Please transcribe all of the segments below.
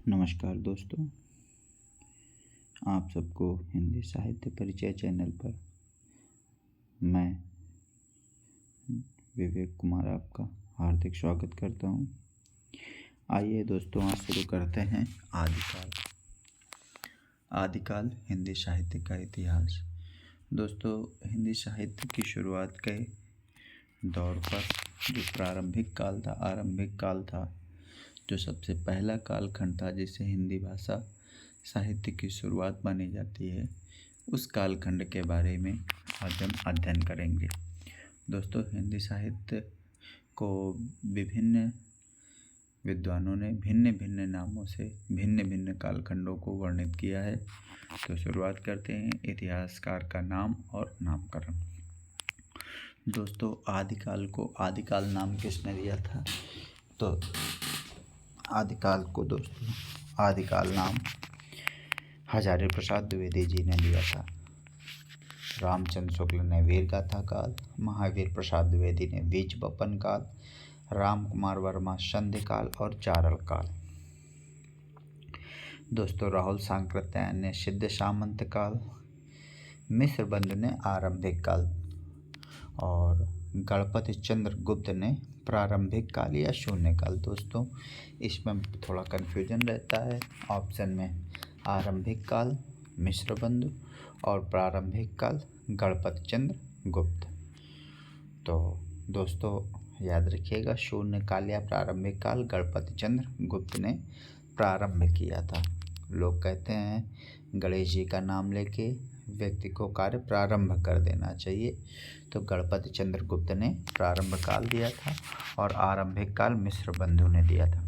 नमस्कार दोस्तों, आप सबको हिंदी साहित्य परिचय चैनल पर मैं विवेक कुमार आपका हार्दिक स्वागत करता हूं। आइए दोस्तों, आज शुरू करते हैं आदिकाल हिंदी साहित्य का इतिहास। दोस्तों, हिंदी साहित्य की शुरुआत के दौर पर जो प्रारंभिक काल था, जो सबसे पहला कालखंड था जिसे हिंदी भाषा साहित्य की शुरुआत मानी जाती है, उस कालखंड के बारे में आज हम अध्ययन करेंगे। दोस्तों, हिंदी साहित्य को विभिन्न विद्वानों ने भिन्न भिन्न नामों से भिन्न भिन्न कालखंडों को वर्णित किया है। तो शुरुआत करते हैं इतिहासकार का नाम और नामकरण। दोस्तों, आदिकाल नाम किसने दिया था? तो आदिकाल नाम हजारी प्रसाद द्विवेदी जी ने दिया था। रामचंद्र शुक्ल ने वीरगाथा काल, महावीर प्रसाद द्विवेदी ने बीज बपन काल, राम कुमार वर्मा संधि काल और चारण काल। दोस्तों, राहुल सांकृत्यायन ने सिद्ध सामंत काल, मिश्र बंधु ने आरंभिक काल और गणपति चंद्र गुप्त ने प्रारंभिक काल या शून्य काल। दोस्तों, इसमें थोड़ा कन्फ्यूजन रहता है। ऑप्शन में आरंभिक काल मिश्र बंधु और प्रारंभिक काल गणपति चंद्र गुप्त। तो दोस्तों याद रखिएगा, शून्य काल या प्रारंभिक काल गणपति चंद्र गुप्त ने प्रारंभ किया था। लोग कहते हैं गणेश जी का नाम लेके व्यक्ति को कार्य प्रारंभ कर देना चाहिए। तो गणपति चंद्र गुप्त ने प्रारंभ काल दिया था और आरंभिक काल मिश्र बंधु ने दिया था।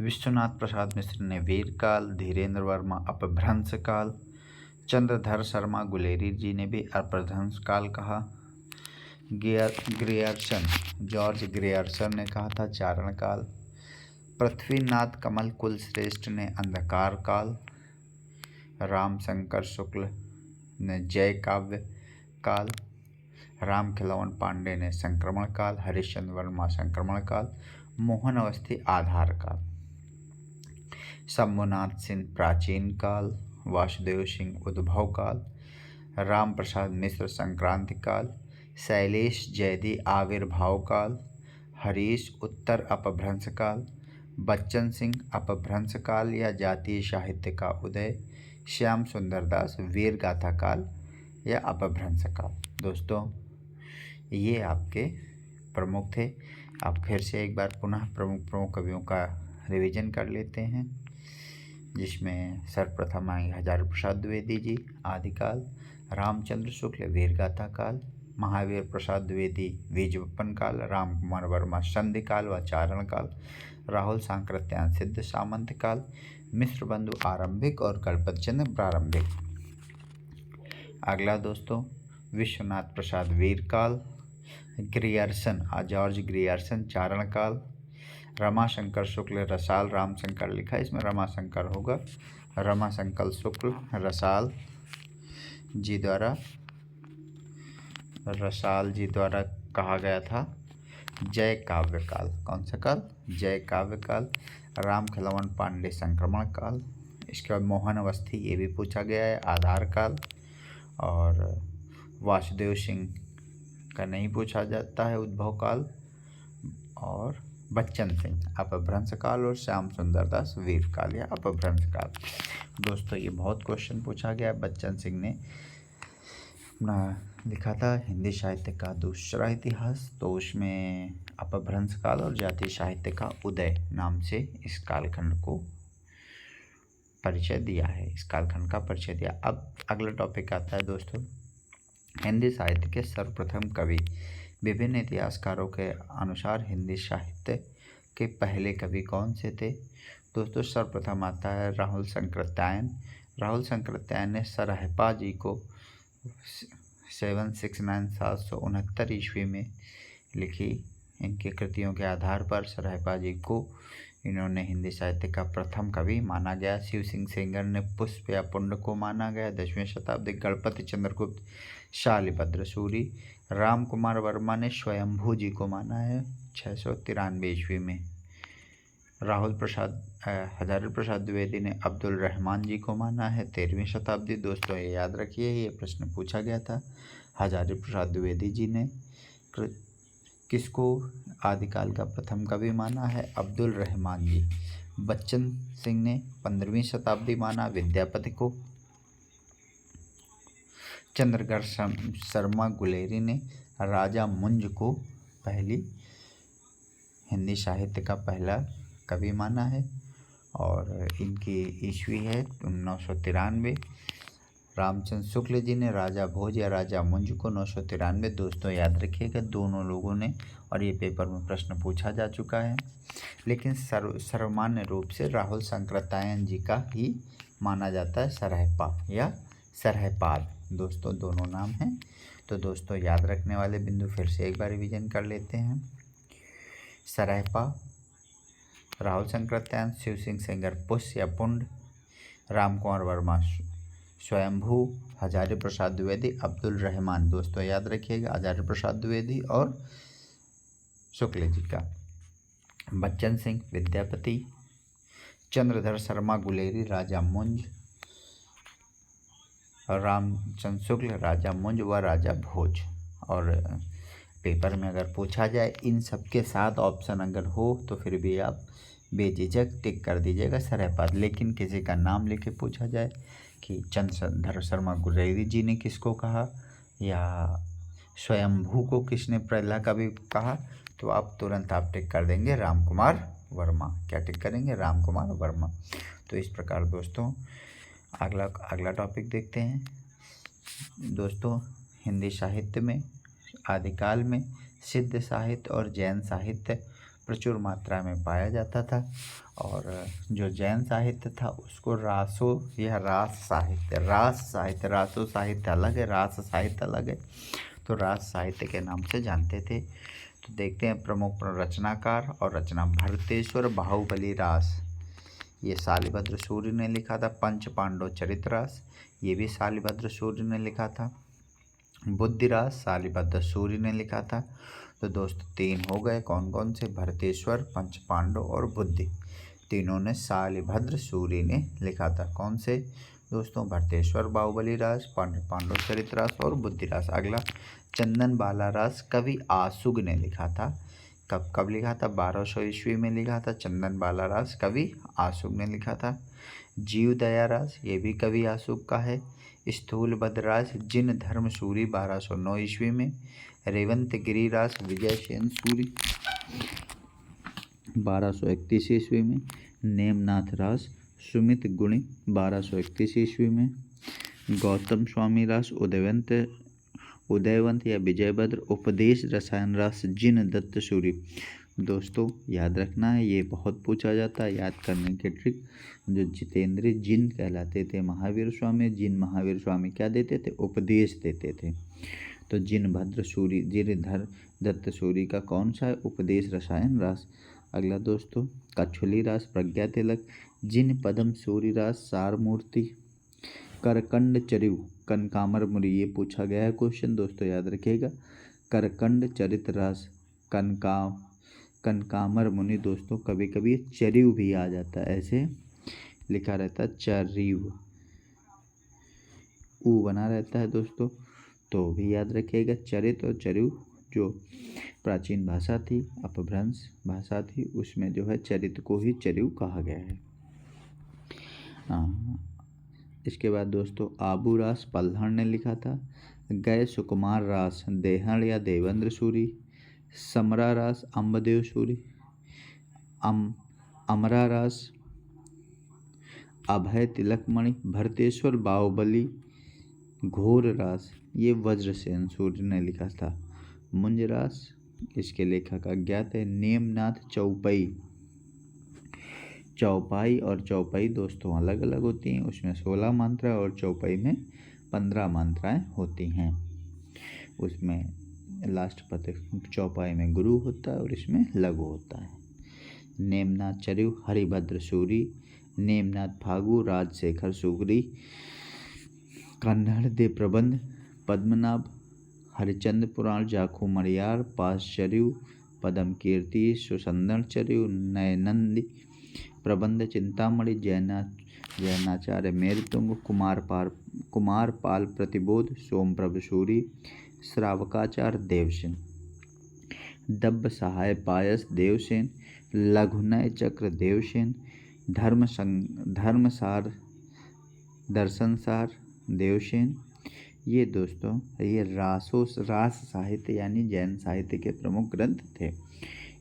विश्वनाथ प्रसाद मिश्र ने वीर काल, धीरेन्द्र वर्मा अपभ्रंश काल, चंद्रधर शर्मा गुलेरी जी ने भी अपभ्रंश काल कहा। जॉर्ज ग्रियर्सन ने कहा था चारण काल। पृथ्वीनाथ कमल कुल श्रेष्ठ ने अंधकार काल, रामशंकर शुक्ल ने जय काव्य काल, राम खिलवन पांडे ने संक्रमण काल, हरिश्चंद्र वर्मा संक्रमण काल, मोहन अवस्थी आधार काल, शंभुनाथ सिंह प्राचीन काल, वासुदेव सिंह उद्भव काल, राम प्रसाद मिश्र संक्रांति काल, शैलेश जैदी आविर्भाव काल, हरीश उत्तर अपभ्रंश काल, बच्चन सिंह अपभ्रंश काल या जातीय साहित्य का उदय, श्याम सुंदर दास वीरगाथा काल या अपभ्रंश काल। दोस्तों, ये आपके प्रमुख थे। आप फिर से एक बार पुनः प्रमुख कवियों का रिवीजन कर लेते हैं, जिसमें सर्वप्रथम आएंगे हजारी प्रसाद द्विवेदी जी आदिकाल, रामचंद्र शुक्ल वीरगाथा काल, महावीर प्रसाद द्विवेदी बीज बपन काल, राम कुमार वर्मा संधि काल व चारण काल, राहुल सांकृत्यायन सिद्ध सामंत काल, मिश्र बंधु आरंभिक और गणपति चंद्र प्रारंभिक। अगला दोस्तों, विश्वनाथ प्रसाद वीर काल, जॉर्ज ग्रियर्सन चारण काल, रमाशंकर शुक्ल रसाल रामशंकर लिखा है, इसमें रमाशंकर होगा। रमाशंकर शुक्ल रसाल जी द्वारा कहा गया था जय काव्य काल। कौन सा काल? जय काव्य काल। राम खिलवन पांडे संक्रमण काल। इसके बाद मोहन अवस्थी, ये भी पूछा गया है, आधार काल। और वासुदेव सिंह का नहीं पूछा जाता है, उद्भव काल। और बच्चन सिंह अपभ्रंश काल और श्याम सुंदर दास वीर काल या अपभ्रंश काल। दोस्तों, ये बहुत क्वेश्चन पूछा गया। बच्चन सिंह ने लिखा था हिंदी साहित्य का दूसरा इतिहास, तो उसमें अपभ्रंश काल और जातीय साहित्य का उदय नाम से इस कालखंड को परिचय दिया है, इस कालखंड का परिचय दिया। अब अगला टॉपिक आता है दोस्तों, हिंदी साहित्य के सर्वप्रथम कवि। विभिन्न इतिहासकारों के अनुसार हिंदी साहित्य के पहले कवि कौन से थे? दोस्तों, सर्वप्रथम आता है राहुल सांकृत्यायन। राहुल सांकृत्यायन ने सरहपा जी को 769 ईस्वी में लिखी। इनकी कृतियों के आधार पर सरहपा जी को इन्होंने हिंदी साहित्य का प्रथम कवि माना गया। शिव सिंह सेंगर ने पुष्प या पुंड को माना गया 10वीं शताब्दी। गणपति चंद्रगुप्त शालिभद्र सूरी। राम कुमार वर्मा ने स्वयंभू जी को माना है 693 ईस्वी में। हजारी प्रसाद द्विवेदी ने अब्दुल रहमान जी को माना है 13वीं शताब्दी। दोस्तों ये याद रखिए, ये प्रश्न पूछा गया था। हजारी प्रसाद द्विवेदी जी ने किसको आदिकाल का प्रथम कवि माना है? अब्दुल रहमान जी। बच्चन सिंह ने 15वीं शताब्दी माना विद्यापति को। चंद्रगढ़ शर्मा गुलेरी ने राजा मुंज को पहली हिंदी साहित्य का पहला कवि माना है और इनकी ईस्वी है 993। रामचंद्र शुक्ल जी ने राजा भोज या राजा मुंज को 993। दोस्तों याद रखिएगा, दोनों लोगों ने, और ये पेपर में प्रश्न पूछा जा चुका है, लेकिन सर्वमान्य रूप से राहुल शंकरतायन जी का ही माना जाता है, सरहपा या सरहपाद। दोस्तों दोनों नाम हैं। तो दोस्तों याद रखने वाले बिंदु फिर से एक बार रिवीजन कर लेते हैं। सरहपा राहुल शंकरतायन, शिव सिंह सेंगर पुष्य या पुंड, राम कुंवर वर्मा स्वयंभू, हजारी प्रसाद द्विवेदी, अब्दुल रहमान। दोस्तों याद रखिएगा, हजारी प्रसाद द्विवेदी और शुक्ल जी का। बच्चन सिंह विद्यापति, चंद्रधर शर्मा गुलेरी राजा मुंज, रामचंद्र शुक्ल राजा मुंज व राजा भोज। और पेपर में अगर पूछा जाए इन सबके साथ ऑप्शन अगर हो तो फिर भी आप बेझिझक टिक कर दीजिएगा सरहपाद। लेकिन किसी का नाम लेके पूछा जाए कि चंद्रधर शर्मा गुलेरी जी ने किसको कहा या स्वयंभू को किसने पहला कवि कहा, तो आप तुरंत टिक कर देंगे राम कुमार वर्मा। क्या टिक करेंगे? राम कुमार वर्मा। तो इस प्रकार दोस्तों अगला टॉपिक देखते हैं। दोस्तों हिंदी साहित्य में आदिकाल में सिद्ध साहित्य और जैन साहित्य प्रचुर मात्रा में पाया जाता था और जो जैन साहित्य था उसको रासो या रास साहित्य रासो साहित्य अलग है, रास साहित्य अलग है, तो रास साहित्य के नाम से जानते थे। तो देखते हैं प्रमुख रचनाकार और रचना। भरतेश्वर बाहुबली रास, ये शालिभद्र सूर्य ने लिखा था। पंच पांडव चरित रास, ये भी शालिभद्र सूर्य ने लिखा था। बुद्धिरास शालिभद्र सूर्य ने लिखा था। तो दोस्तों 3 हो गए, कौन कौन से? भरतेश्वर, पंच पांडव और बुद्धि, तीनों ने शालिभद्र सूर्य ने लिखा था। कौन से दोस्तों? भरतेश्वर बाहुबली रास, पांडव चरित रास और बुद्धिरास। अगला चंदन बाला रास कवि आशुग ने लिखा था। कब लिखा था? 1200 ईस्वी में लिखा था। चंदन बाला रास कवि आशुग ने लिखा था। जीव दया रास, ये भी कवि आशुग का है। स्थूल बदरास जिन धर्म सूरी 1209 ईस्वी में। रेवंत गिरिरास विजय सेन सूरी 1231 ईस्वी में। नेमनाथ रास सुमित गुणी 1231 ईस्वी में। गौतम स्वामी रास उदयवंत या विजयभद्र। उपदेश रसायन रास जिन दत्त सूरी। दोस्तों याद रखना है, ये बहुत पूछा जाता है, याद करने के ट्रिक। जो जितेंद्र जिन कहलाते थे महावीर स्वामी, जिन महावीर स्वामी क्या देते थे? उपदेश देते थे। तो जिन भद्र सूरी जिनधर दत्त सूरी का कौन सा है? उपदेश रसायन रास। अगला दोस्तों कछुली रास प्रज्ञा तिलक। जिन पदम सूरी रास सारमूर्ति। करकंड चरिव कनकामर मुनि, ये पूछा गया है क्वेश्चन, दोस्तों याद रखिएगा। करकंड चरित रास कनकामर मुनि। दोस्तों कभी कभी चरिव भी आ जाता है, ऐसे लिखा रहता है चरिव, ऊ बना रहता है दोस्तों, तो भी याद रखिएगा। चरित और चरिव जो प्राचीन भाषा थी, अपभ्रंश भाषा थी, उसमें जो है चरित को ही चरिव कहा गया है। इसके बाद दोस्तों आबू रास पल्हड़ ने लिखा था। गए सुकुमार रास देहण या देवेंद्र सूरी। समरा रास अम्बदेव सूरी। अमरा रास अभय तिलकमणि। भरतेश्वर बाहुबली घोर रास, ये वज्रसेन सूर्य ने लिखा था। मुंज रास, इसके लेखक अज्ञात है। नेमनाथ चौपाई और चौपाई दोस्तों अलग अलग होती हैं, उसमें 16 मात्रा और चौपाई में 15 मात्राएं होती हैं। उसमें लास्ट पद चौपाई में गुरु होता है और इसमें लघु होता है। नेमनाथ चरिव हरिभद्र सूरी। नेमनाथ फागु राजशेखर सूरी। कन्नड़ दे प्रबंध पद्मनाभ। हरिचंद्र पुराण जाखू मरियार पास चरिव। पदम कीर्ति सुसंदर चरिव। नयनंदी प्रबंध चिंतामणि, जैनाचार्य मेरुतुंग, कुमारपाल प्रतिबोध, सोमप्रभ सूरी, श्रावकाचार्य देवसेन, दब्ब सहाय पायस देवसेन, लघुनय चक्र देवसेन, धर्मसार दर्शनसार देवसेन। ये दोस्तों ये रास साहित्य यानी जैन साहित्य के प्रमुख ग्रंथ थे।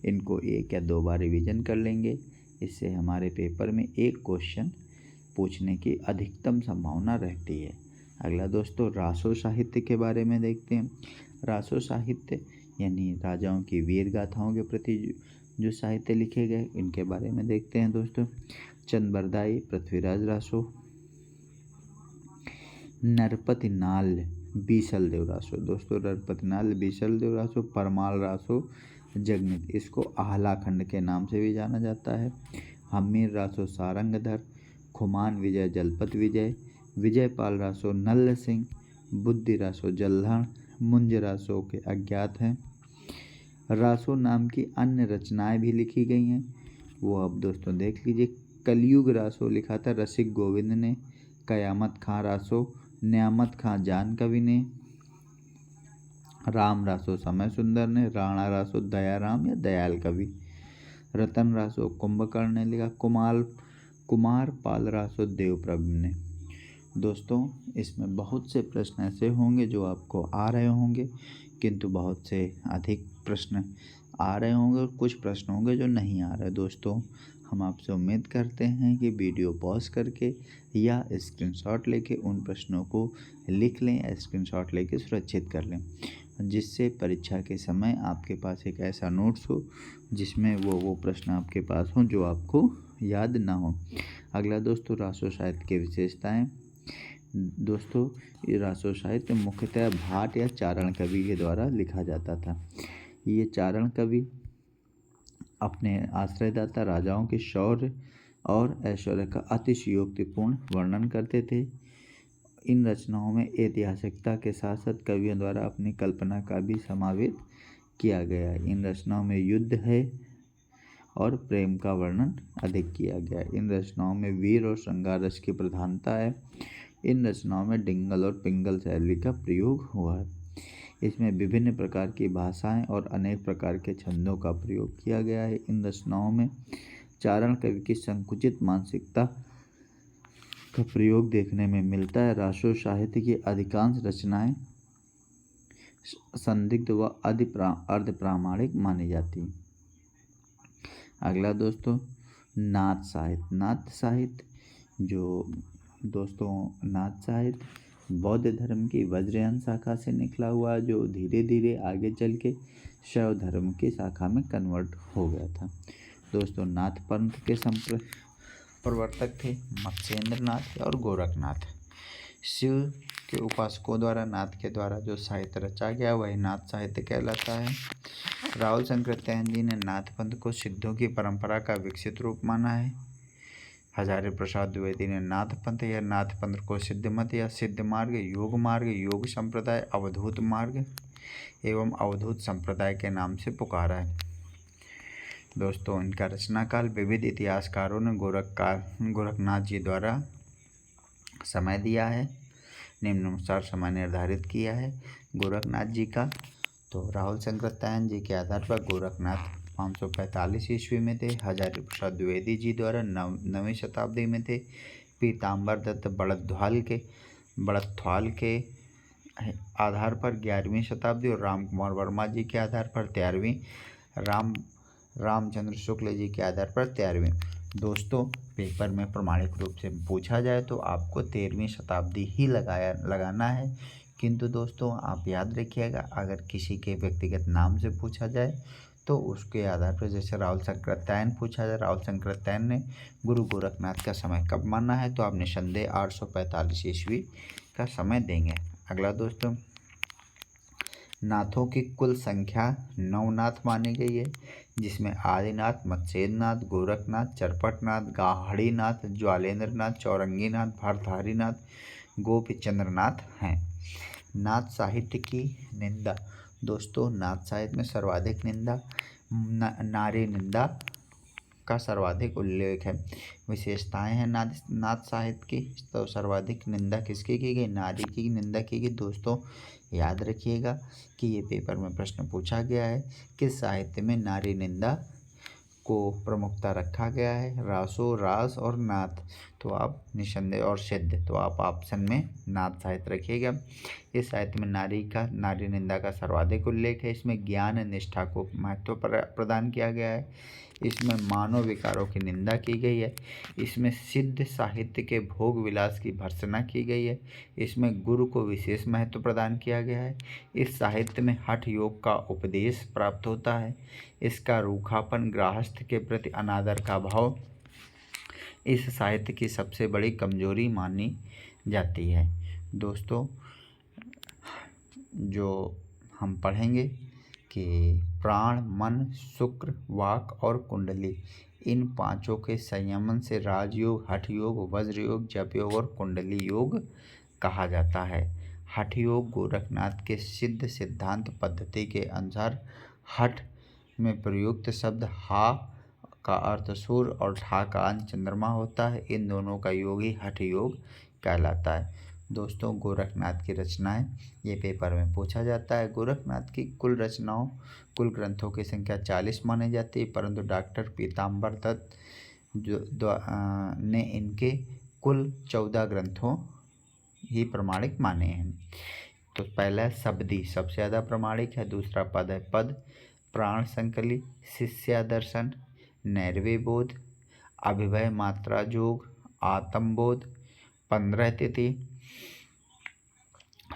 इनको 1 या 2 बार रिवीजन कर लेंगे, इससे हमारे पेपर में एक क्वेश्चन पूछने की अधिकतम संभावना रहती है। अगला दोस्तों रासो साहित्य के बारे में देखते हैं। रासो साहित्य यानी राजाओं की वीर गाथाओं के प्रति जो साहित्य लिखे गए, इनके बारे में देखते हैं दोस्तों। चंदबरदाई, पृथ्वीराज रासो, नरपति नाल बीसल देव रासो, दोस्तों नरपति नाल बीसल देव रासो, परमाल रासो जगनित, इसको आहला खंड के नाम से भी जाना जाता है। हमीर रासो सारंगधर, खुमान विजय जलपत विजय, विजयपाल रासो नल्ल सिंह, बुद्धि रासो जल्हण, मुंज रासो के अज्ञात हैं। रासो नाम की अन्य रचनाएं भी लिखी गई हैं, वो अब दोस्तों देख लीजिए। कलयुग रासो लिखा था रसिक गोविंद ने, कयामत खां रासो न्यामत खां जान कवि ने, राम रासो समय सुंदर ने, राणा रासो दयाराम या दयाल कवि, रतन रासो कुंभकर्ण ने लिखा, कुमार पाल रासो देवप्रभु ने। दोस्तों इसमें बहुत से प्रश्न ऐसे होंगे जो आपको आ रहे होंगे, किंतु बहुत से अधिक प्रश्न आ रहे होंगे और कुछ प्रश्न होंगे जो नहीं आ रहे। दोस्तों हम आपसे उम्मीद करते हैं कि वीडियो पॉज करके या स्क्रीनशॉट लेके उन प्रश्नों को लिख लें या स्क्रीनशॉट लेके सुरक्षित कर लें, जिससे परीक्षा के समय आपके पास एक ऐसा नोट्स हो जिसमें वो प्रश्न आपके पास हों जो आपको याद ना हो। अगला दोस्तों रासो साहित्य की विशेषताएं। दोस्तों ये रासो साहित्य मुख्यतः भाट या चारण कवि के द्वारा लिखा जाता था। ये चारण कवि अपने आश्रयदाता राजाओं के शौर्य और ऐश्वर्य का अतिशयोक्तिपूर्ण वर्णन करते थे। इन रचनाओं में ऐतिहासिकता के साथ साथ कवियों द्वारा अपनी कल्पना का भी समावेश किया गया है। इन रचनाओं में युद्ध है और प्रेम का वर्णन अधिक किया गया है। इन रचनाओं में वीर और श्रृंगार रस की प्रधानता है। इन रचनाओं में डिंगल और पिंगल शैली का प्रयोग हुआ है। इसमें विभिन्न प्रकार की भाषाएं और अनेक प्रकार के छंदों का प्रयोग किया गया है। इन रचनाओं में चारण कवि की संकुचित मानसिकता का प्रयोग देखने में मिलता है। रासो साहित्य की अधिकांश रचनाएं संदिग्ध व अर्ध प्रामाणिक मानी जाती हैं। अगला दोस्तों नाथ साहित्य। नाथ साहित्य जो दोस्तों नाथ साहित्य बौद्ध धर्म की वज्रयान शाखा से निकला हुआ, जो धीरे धीरे आगे चल के शैव धर्म की शाखा में कन्वर्ट हो गया था। दोस्तों नाथ पंथ के प्रवर्तक थे मत्स्येंद्र नाथ और गोरखनाथ। शिव के उपासकों द्वारा नाथ के द्वारा जो साहित्य रचा गया वही नाथ साहित्य कहलाता है। राहुल शंकरतैन जी ने नाथ पंथ को सिद्धों की परंपरा का विकसित रूप माना है। हजारी प्रसाद द्विवेदी ने नाथ पंथ या नाथ पंथ को सिद्ध मत या सिद्ध मार्ग, योग संप्रदाय, अवधूत मार्ग एवं अवधूत संप्रदाय के नाम से पुकारा है। दोस्तों इनका रचना काल विविध इतिहासकारों ने गोरखनाथ जी द्वारा समय दिया है, निम्नानुसार समय निर्धारित किया है गोरखनाथ जी का। तो राहुल शंकरतैन जी के आधार पर गोरखनाथ 545 ईस्वी में थे। हजारी प्रसाद द्विवेदी जी द्वारा 9वीं शताब्दी में थे। पीताम्बर दत्त बड़थ्वाल के आधार पर 11वीं शताब्दी और राम कुमार वर्मा जी के आधार पर 13वीं, रामचंद्र शुक्ल जी के आधार पर 13वीं। दोस्तों पेपर में प्रमाणिक रूप से पूछा जाए तो आपको 13वीं शताब्दी ही लगाना है, किंतु दोस्तों आप याद रखिएगा अगर किसी के व्यक्तिगत नाम से पूछा जाए तो उसके आधार पर, जैसे राहुल शंकरतैन पूछा जाए, राहुल शंकरतैन ने गुरु गोरखनाथ का समय कब माना है, तो आप निसंदेह 845 ईस्वी का समय देंगे। अगला दोस्तों नाथों की कुल संख्या 9 नाथ मानी गई है, जिसमें आदिनाथ, मत्स्येंद्रनाथ, गोरखनाथ, चरपटनाथ, गाहड़ीनाथ, ज्वालेंद्रनाथ, चौरंगीनाथ, भरथारीनाथ, गोपीचंद्रनाथ हैं। नाथ साहित्य की निंदा। दोस्तों नाथ साहित्य में सर्वाधिक निंदा नारी निंदा का सर्वाधिक उल्लेख है। विशेषताएं हैं नाथ साहित्य की, तो सर्वाधिक निंदा किसकी की गई? नारी की निंदा की गई। दोस्तों याद रखिएगा कि ये पेपर में प्रश्न पूछा गया है, किस साहित्य में नारी निंदा को प्रमुखता रखा गया है? रासो, रास और नाथ। तो आप निसंदेह और सिद्ध, तो आप ऑप्शन में नाथ साहित्य रखिएगा। इस साहित्य में नारी निंदा का सर्वाधिक उल्लेख है। इसमें ज्ञान निष्ठा को महत्व प्रदान किया गया है। इसमें मानव विकारों की निंदा की गई है। इसमें सिद्ध साहित्य के भोग विलास की भर्त्सना की गई है। इसमें गुरु को विशेष महत्व प्रदान किया गया है। इस साहित्य में हठ योग का उपदेश प्राप्त होता है। इसका रूखापन, गृहस्थ के प्रति अनादर का भाव इस साहित्य की सबसे बड़ी कमजोरी मानी जाती है। दोस्तों जो हम पढ़ेंगे कि प्राण, मन, शुक्र, वाक और कुंडली, इन पांचों के संयमन से राजयोग, हठ योग, वज्र योग, जप योग और कुंडली योग कहा जाता है। हठ योग गोरखनाथ के सिद्ध सिद्धांत पद्धति के अनुसार हठ में प्रयुक्त शब्द हा का अर्थ सूर्य और ठा का अंश चंद्रमा होता है। इन दोनों का योग ही हठ योग कहलाता है। दोस्तों गोरखनाथ की रचनाएं ये पेपर में पूछा जाता है। गोरखनाथ की कुल ग्रंथों की संख्या 40 मानी जाती है, परंतु डॉक्टर पीताम्बर दत्त ने इनके कुल 14 ग्रंथों ही प्रमाणिक माने हैं। तो पहला शब्दी सबसे ज़्यादा प्रमाणिक है। दूसरा पद है पद, प्राण संकली, शिष्यादर्शन, नैरवे बोध, अभिभय मात्रा जोग, आत्मबोध, 15 तिथि,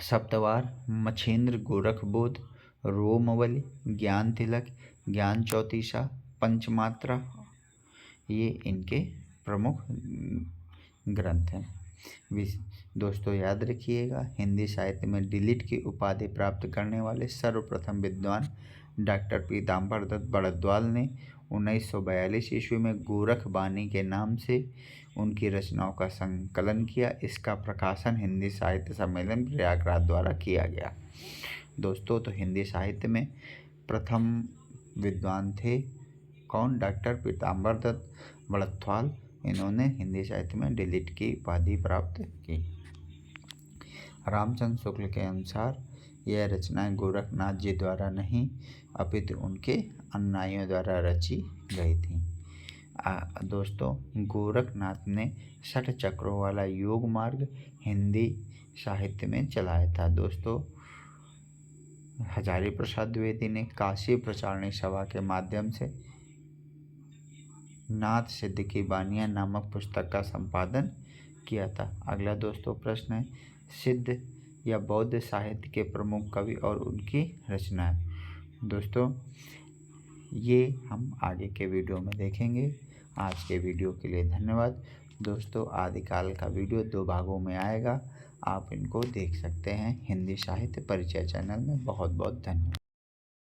सप्तवार, मछेंद्र गोरख बोध, रोमवली, ज्ञान तिलक, ज्ञान चौतीसा, पंचमात्रा, ये इनके प्रमुख ग्रंथ हैं। दोस्तों याद रखिएगा हिंदी साहित्य में डिलीट की उपाधि प्राप्त करने वाले सर्वप्रथम विद्वान डॉक्टर पीताम्बर दत्त बड़द्वाल ने 1942 ईस्वी में गोरख बानी के नाम से उनकी रचनाओं का संकलन किया। इसका प्रकाशन हिंदी साहित्य सम्मेलन प्रयागराज द्वारा किया गया। दोस्तों तो हिंदी साहित्य में प्रथम विद्वान थे कौन? डॉक्टर पीताम्बर दत्त बड़द्वाल। इन्होंने हिंदी साहित्य में डिलीट की उपाधि प्राप्त की। रामचंद्र शुक्ल के अनुसार यह रचनाएं गोरखनाथ जी द्वारा नहीं अपितु उनके अनुयायियों द्वारा रची गई थी। दोस्तों गोरखनाथ ने 60 चक्रों वाला योग मार्ग हिंदी साहित्य में चलाया था। दोस्तों हजारी प्रसाद द्विवेदी ने काशी प्रचारणी सभा के माध्यम से नाथ सिद्ध की बानियाँ नामक पुस्तक का संपादन किया था। अगला दोस्तों प्रश्न है सिद्ध या बौद्ध साहित्य के प्रमुख कवि और उनकी रचनाएं। दोस्तों ये हम आगे के वीडियो में देखेंगे। आज के वीडियो के लिए धन्यवाद। दोस्तों आदिकाल का वीडियो 2 भागों में आएगा, आप इनको देख सकते हैं हिंदी साहित्य परिचय चैनल में। बहुत बहुत धन्यवाद।